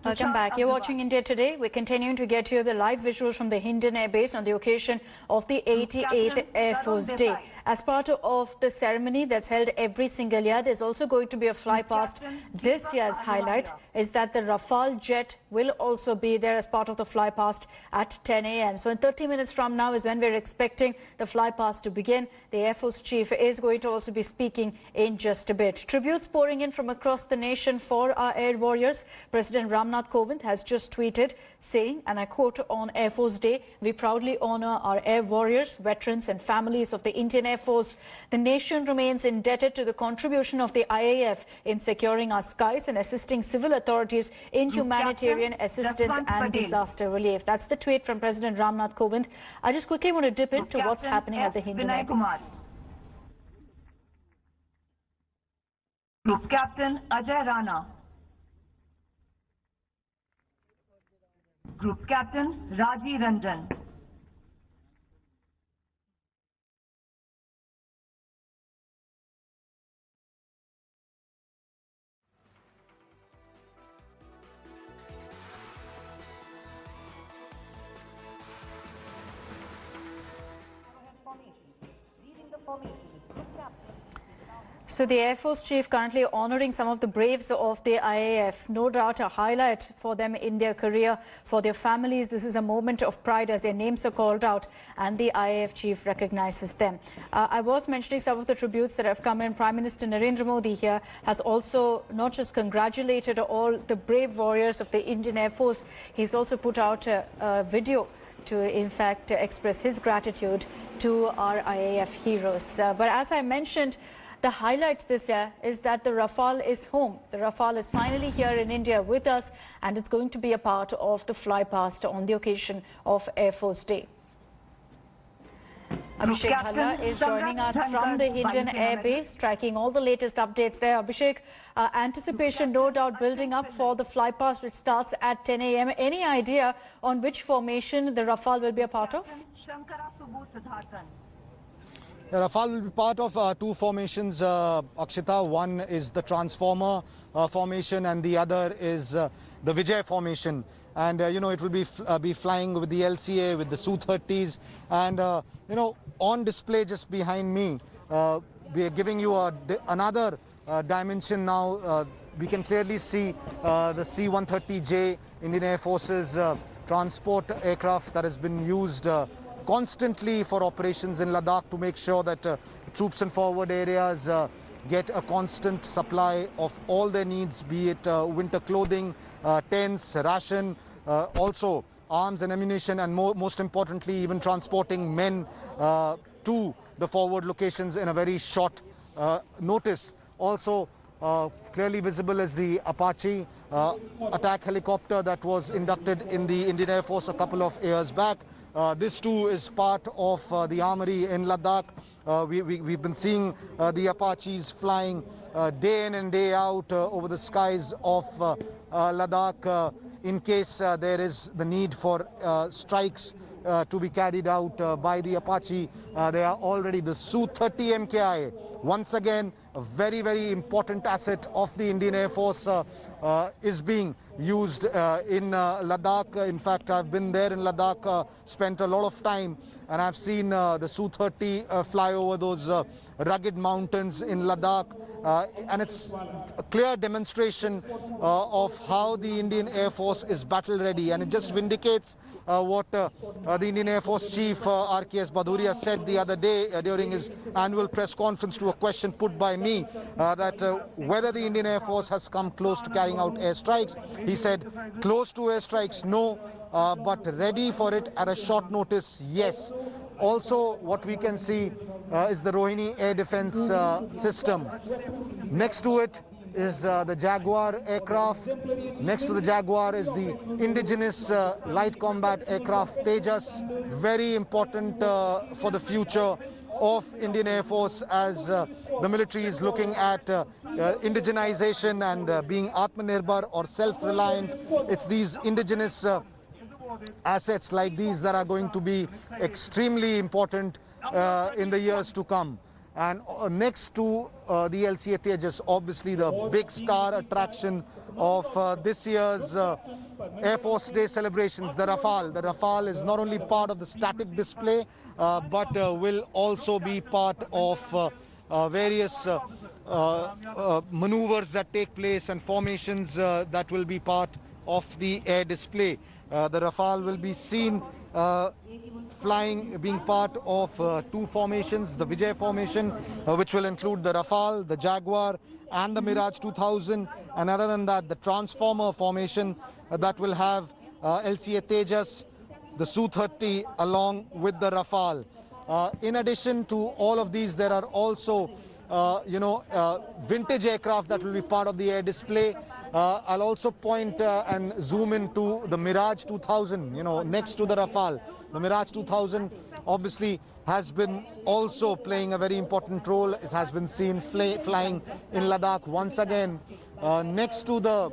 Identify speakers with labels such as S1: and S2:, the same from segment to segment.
S1: Welcome back. You're watching India Today. We're continuing to get you the live visuals from the Hindon airbase on the occasion of the 88th Air Force Day. As part of the ceremony that's held every single year, there's also going to be a fly past. This year's highlight is that the Rafale jet will also be there as part of the fly past at 10 a.m. So in 30 minutes from now is when we're expecting the fly past to begin. The Air Force Chief is going to also be speaking in just a bit. Tributes pouring in from across the nation for our air warriors. President Ramnath Kovind has just tweeted saying, and I quote, "On Air Force Day, we proudly honor our air warriors, veterans and families of the Indian Air Force. The nation remains indebted to the contribution of the IAF in securing our skies and assisting civil authorities in humanitarian assistance and disaster relief." That's the tweet from President Ramnath Kovind. I just quickly want to dip into what's happening at the Hindon airbase.
S2: Group Captain Ajay Rana. Group Captain Raji Ranjan.
S1: So the Air Force Chief currently honouring some of the braves of the IAF. No doubt a highlight for them in their career, for their families. This is a moment of pride as their names are called out and the IAF Chief recognises them. I was mentioning some of the tributes that have come in. Prime Minister Narendra Modi here has also not just congratulated all the brave warriors of the Indian Air Force. He's also put out a video to, in fact, express his gratitude to our IAF heroes. But as I mentioned, the highlight this year is that the Rafale is home. The Rafale is finally here in India with us, and it's going to be a part of the fly past on the occasion of Air Force Day. Abhishek Bhalla is joining us from the Hindon Air Base, tracking all the latest updates there. Abhishek, anticipation no doubt building up for the fly past, which starts at 10 a.m. Any idea on which formation the Rafale will be a part of?
S3: The Rafale will be part of two formations, Akshita. One is the Transformer formation and the other is the Vijay formation. And, it will be flying with the LCA, with the Su-30s. And, on display just behind me, we are giving you another dimension now. We can clearly see the C-130J, Indian Air Force's transport aircraft that has been used constantly for operations in Ladakh to make sure that troops in forward areas get a constant supply of all their needs, be it winter clothing, tents, ration, also arms and ammunition, and most importantly, even transporting men to the forward locations in a very short notice. Also, clearly visible is the Apache attack helicopter that was inducted in the Indian Air Force a couple of years back. This too is part of the armory in Ladakh. We've been seeing the Apaches flying day in and day out over the skies of Ladakh in case there is the need for strikes to be carried out by the Apache. They are already the Su-30 MKI. Once again, a very, very important asset of the Indian Air Force is being used in Ladakh. In fact, I've been there in Ladakh, spent a lot of time, and I've seen the Su-30 fly over those rugged mountains in Ladakh. And it's a clear demonstration of how the Indian Air Force is battle ready. And it just vindicates what the Indian Air Force Chief RKS Bhaduria said the other day during his annual press conference to a question put by me that whether the Indian Air Force has come close to carrying out airstrikes. He said close to airstrikes, no, but ready for it at a short notice, yes. Also, what we can see is the Rohini air defense system. Next to it is the Jaguar aircraft. Next to the Jaguar is the indigenous light combat aircraft Tejas. Very important for the future of Indian Air Force as the military is looking at indigenization and being Atmanirbhar or self-reliant. It's these indigenous assets like these that are going to be extremely important in the years to come. And next to the LCA Tejas, obviously the big star attraction of this year's Air Force Day celebrations, the Rafale. The Rafale is not only part of the static display, but will also be part of various maneuvers that take place and formations that will be part of the air display. The Rafale will be seen flying, being part of two formations, the Vijay formation, which will include the Rafale, the Jaguar and the Mirage 2000, and other than that, the Transformer formation that will have LCA Tejas, the Su-30 along with the Rafale. In addition to all of these, there are also vintage aircraft that will be part of the air display. I'll also point and zoom into the Mirage 2000, next to the Rafale. The Mirage 2000 obviously has been also playing a very important role. It has been seen flying in Ladakh once again. Next to the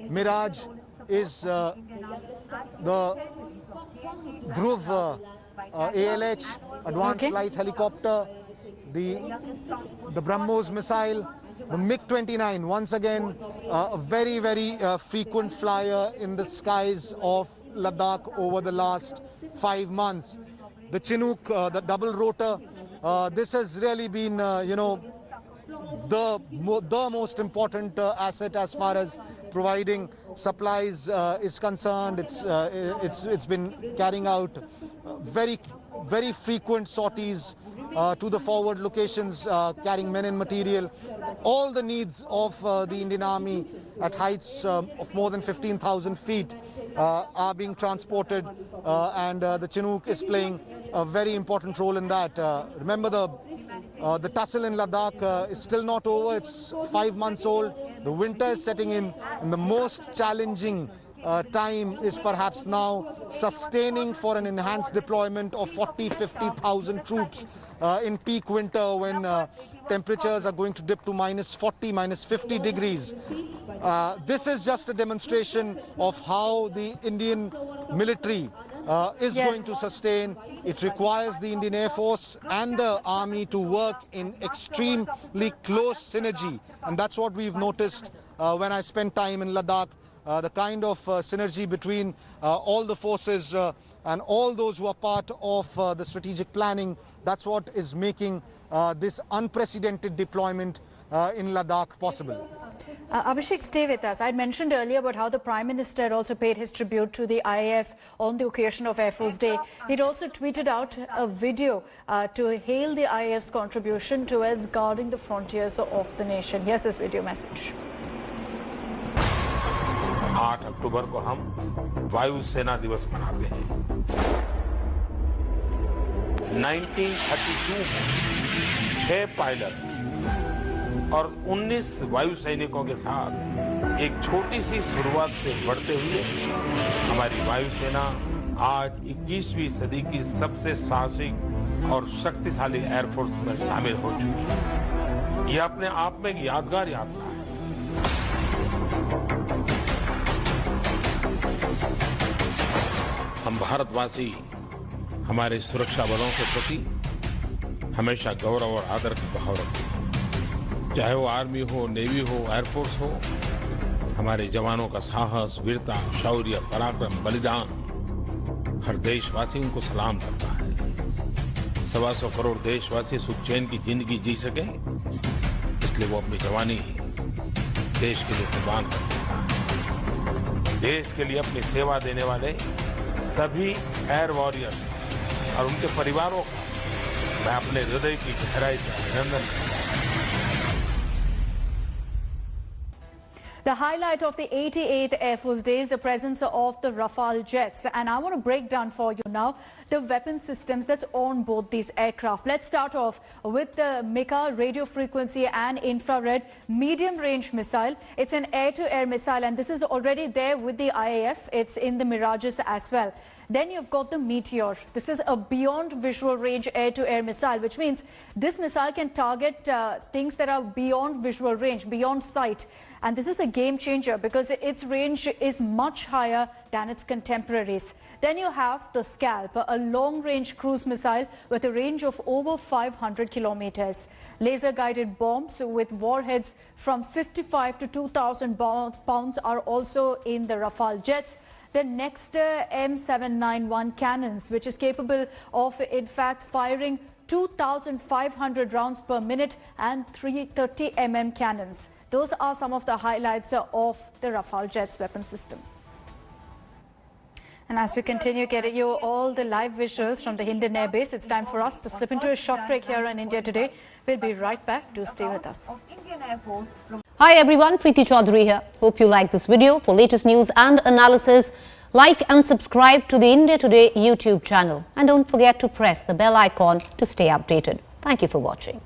S3: Mirage is the Dhruv ALH, Advanced Light Helicopter, the BrahMos missile, the MiG-29, once again a very, very frequent flyer in the skies of Ladakh over the last 5 months. The Chinook, the double rotor, this has really been, the most important asset as far as providing supplies is concerned. It's been carrying out very, very frequent sorties to the forward locations, carrying men and material. All the needs of the Indian Army at heights of more than 15,000 feet are being transported, and the Chinook is playing a very important role in that. Remember, the tussle in Ladakh is still not over. It's 5 months old. The winter is setting in, and the most challenging time is perhaps now sustaining for an enhanced deployment of 40-50,000 troops in peak winter, when temperatures are going to dip to -40, -50 degrees. This is just a demonstration of how the Indian military is going to sustain. It requires the Indian Air Force and the Army to work in extremely close synergy, and that's what we've noticed when I spent time in Ladakh. The kind of synergy between all the forces and all those who are part of the strategic planning, that's what is making this unprecedented deployment in Ladakh possible.
S1: Abhishek, stay with us. I mentioned earlier about how the Prime Minister also paid his tribute to the IAF on the occasion of Air Force Day. He'd also tweeted out a video to hail the IAF's contribution towards guarding the frontiers of the nation. Here's this video message.
S4: 8 अक्टूबर को हम वायु सेना दिवस मनाते हैं। 1932 में 6 pilot और 19 वायु सैनिकों के साथ एक छोटी सी शुरुआत से बढ़ते हुए हमारी वायुसेना आज 21वीं सदी की सबसे साहसिक और शक्तिशाली एयरफोर्स में शामिल हो चुकी है। यह अपने आप में एक यादगार यात्रा है। हम भारतवासी हमारे सुरक्षा बलों के प्रति हमेशा गौरव और आदर का भाव रखते हैं। चाहे वो आर्मी हो, नेवी हो, एयरफोर्स हो, हमारे जवानों का साहस, वीरता, शौर्य, पराक्रम, बलिदान हर देशवासी उनको सलाम करता है। 125 करोड़ देशवासी सुख चैन की जिंदगी जी सके, इसलिए वो अपनी जवानी देश के लिए कुर्बान कर देता है। देश के लिए अपनी सेवा देने वाले सभी एयर वॉरियर्स और उनके परिवारों का मैं अपने हृदय की गहराई से अभिनंदन करता हूं।
S1: The highlight of the 88th Air Force Day is the presence of the Rafale jets, and I want to break down for you now the weapon systems that's on board these aircraft. Let's start off with the MICA radio frequency and infrared medium range missile. It's an air-to-air missile, and this is already there with the IAF. It's in the Mirages as well. Then you've got the Meteor. This is a beyond visual range air-to-air missile, which means this missile can target things that are beyond visual range, beyond sight. And this is a game changer because its range is much higher than its contemporaries. Then you have the Scalp, a long-range cruise missile with a range of over 500 kilometers. Laser-guided bombs with warheads from 55 to 2,000 pounds are also in the Rafale jets. The next M791 cannons, which is capable of, in fact, firing 2,500 rounds per minute, and 330 mm cannons. Those are some of the highlights of the Rafale jets weapon system. And as we continue getting you all the live visuals from the Hindon Air Base, it's time for us to slip into a short break here on India Today. We'll be right back. Do stay with us.
S5: Hi everyone, Preeti Chaudhary here. Hope you like this video. For latest news and analysis, like and subscribe to the India Today YouTube channel. And don't forget to press the bell icon to stay updated. Thank you for watching.